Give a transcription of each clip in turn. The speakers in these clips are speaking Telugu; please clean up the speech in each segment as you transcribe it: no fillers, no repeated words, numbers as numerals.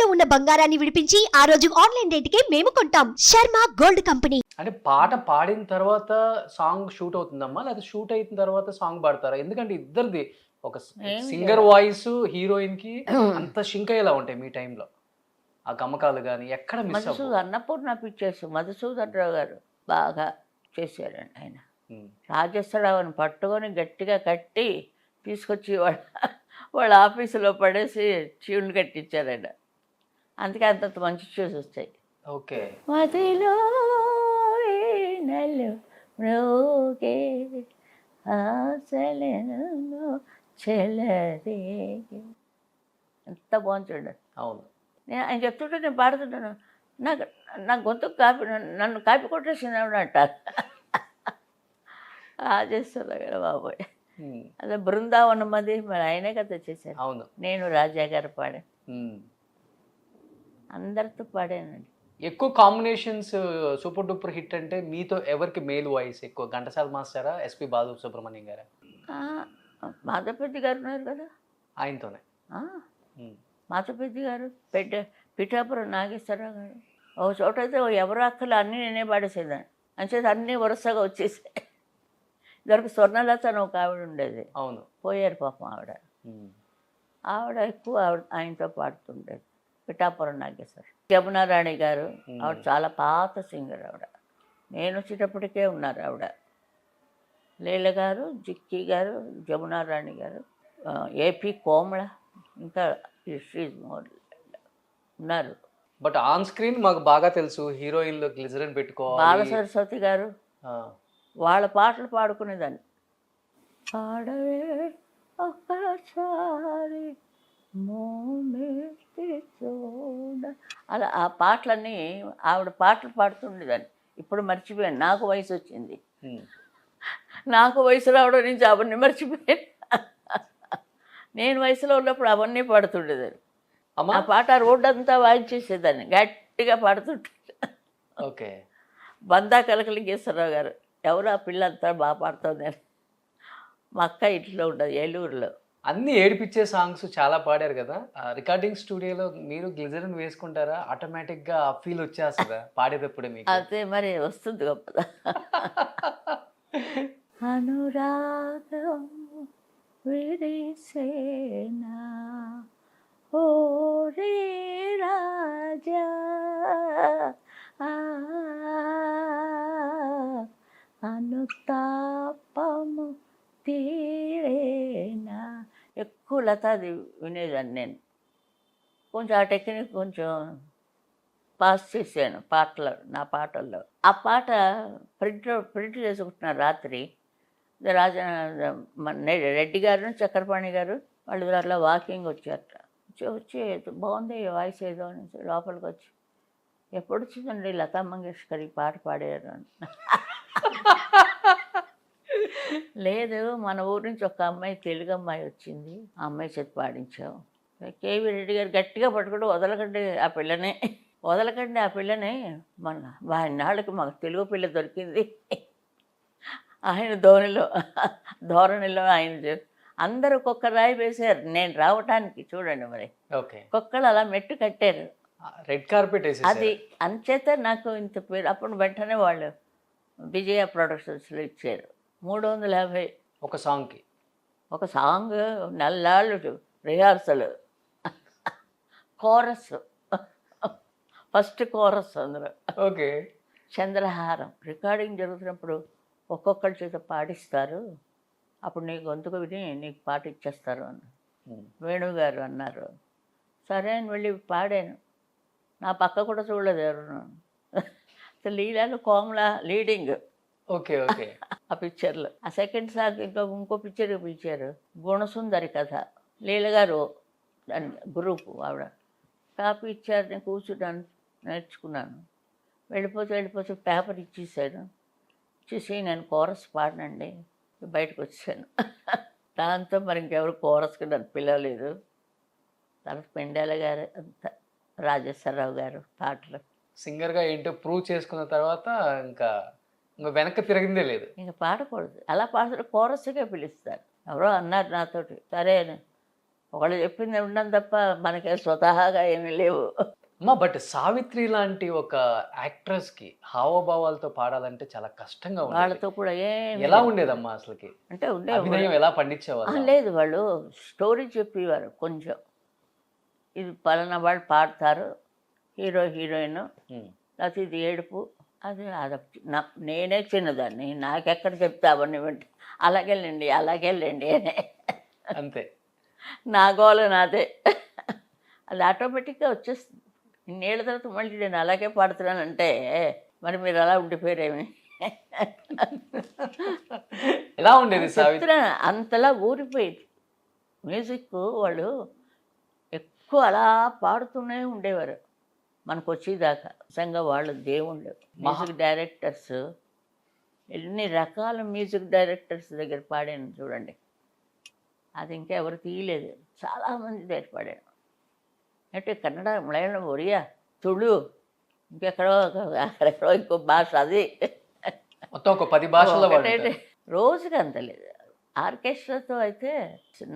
ఇంట్లో ఉన్న బంగారాన్ని విడిపించి ఆ రోజు ఆన్లైన్ రేటుకే మేము కొంటాం. Sharma gold company. అంటే పాట పాడిన తర్వాత సాంగ్ షూట్ అవుతుందమ్మా? లేకపోతే షూట్ అయిన తర్వాత సాంగ్ పాడతారా? ఎందుకంటే ఇద్దరిది ఒక ఏం సింగర్ వాయిస్, హీరోయిన్‌కి అంత సింక్ అయ్యేలా ఉంటాయి మీ టైంలో. ఆ గమకాలు గాని ఎక్కడ మిస్ అవ్వవు. అన్నపూర్ణ పిక్చర్స్ మధుసూదన్ రావు గారు బాగా చేశారండి ఆయన. హ్మ్. రాజేశ్వరరావుని పట్టుకొని గట్టిగా కట్టి తీసుకొచ్చి వాళ్ళ ఆఫీసులో పడేసి ట్యూన్ కట్టించారు ఆయన. అందుకే అంతంత మంచి ట్యూన్స్ వస్తాయి. ఓకే. మదిలో వీణలు మ్రోగే ఆశలను చెలరేగే. ఎంత బాగుంది. అవును. నేను ఆయన చెప్తుంటే నేను పాడుతుంటాను. నాకు నా గొంతు కాపీ నన్ను కాపీ కొట్టేసింది అంటారు. రాజేశ్వరరావు గారు బాబోయ్. హ్మ్. అదే బృందావనం అది మరి ఆయనే కదా చేశారు. అవును. నేను రాజా గారు పాడాను. హ్మ్. అందరితో పాడానండి. ఎక్కువ కాంబినేషన్స్ సూపర్ డూపర్ హిట్ అంటే మీతో ఎవరికి మేల్ వాయిస్ ఎక్కువ? ఘంటసాల మాస్టరా? ఎస్‌పి బాలసుబ్రహ్మణ్యం గారా? మాధవపెద్ది గారు ఉన్నారు కదా. ఆయనతోనే. హ్మ్. మాధవపెద్ది గారు, పిఠాపురం నాగేశ్వరరావు గారు. ఒక చోట అయితే ఎవరు అక్కలు అన్నీ నేనే పాడేసేదాన్ని. అంచేది అన్నీ వరుసగా వచ్చేసాయి. ఇదివరకు స్వర్ణలత అని ఒక ఆవిడ ఉండేది. అవును. పోయారు పాపం ఆవిడ. హ్మ్. ఆవిడ ఎక్కువ ఆయనతో పాడుతుండేది. పిఠాపురం నాగేశ్వర. యమునారాణి గారు ఆవిడ చాలా పాత సింగర్ ఆవిడ. నేను వచ్చేటప్పటికే ఉన్నారు ఆవిడ. లీల గారు, జిక్కి గారు, జమునారాణి గారు, ఏపీ కోమళ, ఇంకా ఉన్నారు. బట్ ఆన్ స్క్రీన్ మాకు బాగా తెలుసు హీరోయిన్‌లో గ్లిజరిన్ పెట్టుకోవాలి. బాల సరస్వతి గారు ఆ! వాళ్ళ పాటలు పాడుకునేదాన్ని. పాడవే ఒక్కసారి మోమెత్తి చూడ, అలా ఆ పాటలన్నీ ఆవిడ పాటలు పాడుతుండేదాన్ని. ఇప్పుడు మర్చిపోయాను, నాకు వయసు వచ్చింది. హ్మ్. నాకు వయసు రావడం నుంచి అవన్నీ మర్చిపోయాను. నేను వయసులో ఉన్నప్పుడు అవన్నీ పాడుతుండేదాన్ని. అమ్మా. ఆ పాట రోడ్డు అంతా వాయించేసేదాన్ని, గట్టిగా పాడుతుంటే. ఓకే. బందా కలకలింగేశ్వరరావు గారు, ఎవరు ఆ పిల్ల అంతా బాగా పాడుతుంది అని. మా అక్క ఇంట్లో ఉండదు ఏలూరులో. అన్నీ ఏడిపిచ్చే సాంగ్స్ చాలా పాడారు కదా! రికార్డింగ్ స్టూడియోలో మీరు గ్లిజరిన్ వేసుకుంటారా? ఆటోమేటిక్‌గా ఆ ఫీల్ వచ్చేస్తదా పాడేటప్పుడే మీకు? అదే మరి వస్తుంది గొప్పదా. అనురాగం విరిసేనా ఓరే రాజా, అనుతాపము తీరేనా. ఎక్కువ లతాది వినేదాన్ని నేను. కొంచెం ఆ టెక్నిక్ కొంచెం పాస్ చేశాను నా పాటల్లో. ఆ పాట ప్రింట్ చేసుకుంటున్నారు రాత్రి. రెడ్డి గారు, చక్రపాణి గారు వాళ్ళు అట్లా వాకింగ్ వచ్చారట. వచ్చి బాగుంది వాయిస్ ఏదో అని లోపలికి వచ్చి, ఎప్పుడు వచ్చిందండి లతా మంగేష్కర్ ఈ పాట పాడారు అని. లేదు, మన ఊరి నుంచి ఒక అమ్మాయి, తెలుగు అమ్మాయి వచ్చింది, ఆ అమ్మాయి చేతి పాడించావు. కేవీ రెడ్డి గారు గట్టిగా పట్టుకుంటూ, వదలకండి ఆ పిల్లని, వదలకండి ఆ పిల్లని, మన నాళ్ళకి మాకు తెలుగు పిల్ల దొరికింది. ఆయన ధోరణిలో ఆయన అందరూ ఒక్కొక్క రాయి వేశారు నేను రావటానికి. చూడండి మరి, ఓకే. ఒక్కొక్కళ్ళు అలా మెట్టు కట్టారు. రెడ్ కార్పెట్ అది ఏసేసారు. అంచేత నాకు ఇంత పేరు. అప్పుడు వెంటనే వాళ్ళు విజయ ప్రొడక్షన్స్లో ఇచ్చారు 350 ఒక సాంగ్‌కి. ఒక సాంగ్. నెల్లాళ్ళు రిహార్సల్, కోరస్, ఫస్ట్ కోరస్ అందులో. ఓకే. చంద్రహారం రికార్డింగ్ జరుగుతున్నప్పుడు ఒక్కొక్కరి చేత పాడిస్తారు, అప్పుడు నీ గొంతుకు విని నీకు పాట ఇచ్చేస్తారు అని వేణుగారు అన్నారు. సరే అని వెళ్ళి పాడాను. నా పక్క కూడా చూడలేదు ఎవరు. లీలాలు కోమల లీడింగ్. ఓకే. ఓకే. ఆ పిక్చర్లో ఆ సెకండ్ సాంగ్ ఇంకో పిక్చర్కి పిలిచారు, గుణసుందరి కథ. లీలగారు దాని గ్రూపు ఆవిడ కాపీ ఇచ్చారు. నేను కూర్చున్నాను, నేర్చుకున్నాను. వెళ్ళిపోతే పేపర్ ఇచ్చేసాను. ఇచ్చేసి నేను కోరస్ పాడనండి, బయటకు వచ్చాను. దాంతో మరి ఇంకెవరు కోరస్కి నన్ను పిలవలేదు. తర్వాత పెండాల గారు, అంత రాజేశ్వరరావు గారు పాటలు. సింగర్‌గా ఏంటో ప్రూవ్ చేసుకున్న తర్వాత ఇంకా వెనక్కి తిరిగిందే లేదు. ఇంకా పాడకూడదు, అలా పాడుతుంటే కోరస్గా పిలుస్తారు. ఎవరో అన్నారు నాతోటి, సరే అని ఒకళ్ళు చెప్పింది ఉండడం తప్ప మనకి స్వతహాగా ఏమీ లేవు. అమ్మా బట్ సావిత్రి లాంటి ఒక యాక్ట్రెస్ కి హావభావాలతో పాడాలంటే చాలా కష్టంగా ఉండేది. వాళ్ళతో కూడా ఎలా ఉండేదమ్మా అసలుకి? అంటే అభినయం ఎలా పండించేవాళ్ళు? లేదు, వాళ్ళు స్టోరీ చెప్పేవారు కొంచెం. ఇది పలానా వాళ్ళు పాడతారు, హీరో హీరోయిన్, లేకపోతే ఇది ఏడుపు, అది నేనే చిన్నదాన్ని, నాకెక్కడ చెప్తా అవన్నీ వింటే అలాగేళ్ళండి అలాగేళ్ళండి అని అంతే. నా గోల నాదే. అది ఆటోమేటిక్గా వచ్చేస్తుంది. ఇన్నేళ్ళ తర్వాత మళ్ళీ నేను అలాగే పాడుతున్నానంటే మరి మీరు అలా ఉండిపోయారేమి. ఎలా ఉండేది సావిత్రి? చెప్తున్నా, అంతలా ఊరిపోయేది మ్యూజిక్. వాళ్ళు ఎక్కువ అలా పాడుతూనే ఉండేవారు మనకు వచ్చేదాకా. నిజంగా వాళ్ళు దేవుళ్ళు. మ్యూజిక్ డైరెక్టర్స్, ఎన్ని రకాల మ్యూజిక్ డైరెక్టర్స్ దగ్గర పాడాను చూడండి. అది ఇంకా ఎవరు తీయలేదు, చాలామంది దగ్గర పాడాను. అంటే కన్నడ, మలయాళం, ఒరియా, తుళు, ఇంకెక్కడో అక్కడెక్కడో ఇంకో భాష, అది మొత్తం ఒక 10 భాషల్లో ఒకటేంటి, రోజుకి అంత లేదు. ఆర్కెస్ట్రాతో అయితే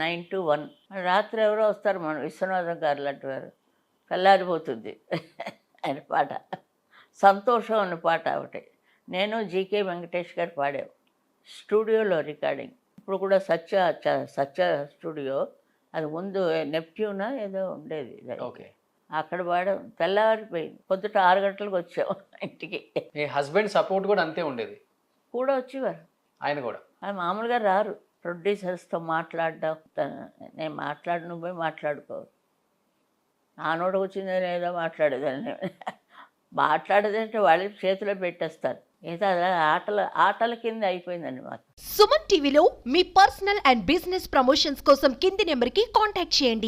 9 to 1. రాత్రి ఎవరో వస్తారు, మన విశ్వనాథం గారు లాంటి వారు, కల్లారిపోతుంది ఆయన పాట. సంతోషం అన్న పాట ఒకటి. నేను జీకే వెంకటేష్ గారు పాడాము స్టూడియోలో రికార్డింగ్. ఇప్పుడు కూడా సత్య స్టూడియో, అది ముందు నెప్ట్యూనా ఏదో ఉండేది, ఓకే. అక్కడ పాడాం. తెల్లవారిపోయింది, పొద్దుట 6 గంటలకు వచ్చాము ఇంటికి. మీ హస్బెండ్ సపోర్ట్ కూడా అంతే ఉండేది? కూడా వచ్చేవారు ఆయన కూడా. ఆయన మామూలుగా రారు. ప్రొడ్యూసర్స్తో మాట్లాడడం, నేను నువ్వు పోయి మాట్లాడుకో, నా నోట వచ్చిందో లేదో మాట్లాడేదాన్ని. మాట్లాడేదంటే వాళ్ళ చేతిలో పెట్టేస్తారు. ఏదో అలా ఆటల కింద అయిపోయిందండి మాకు. సుమన్ టీవీలో మీ పర్సనల్ అండ్ బిజినెస్ ప్రమోషన్స్ కోసం కింది నెంబర్కి కాంటాక్ట్ చేయండి.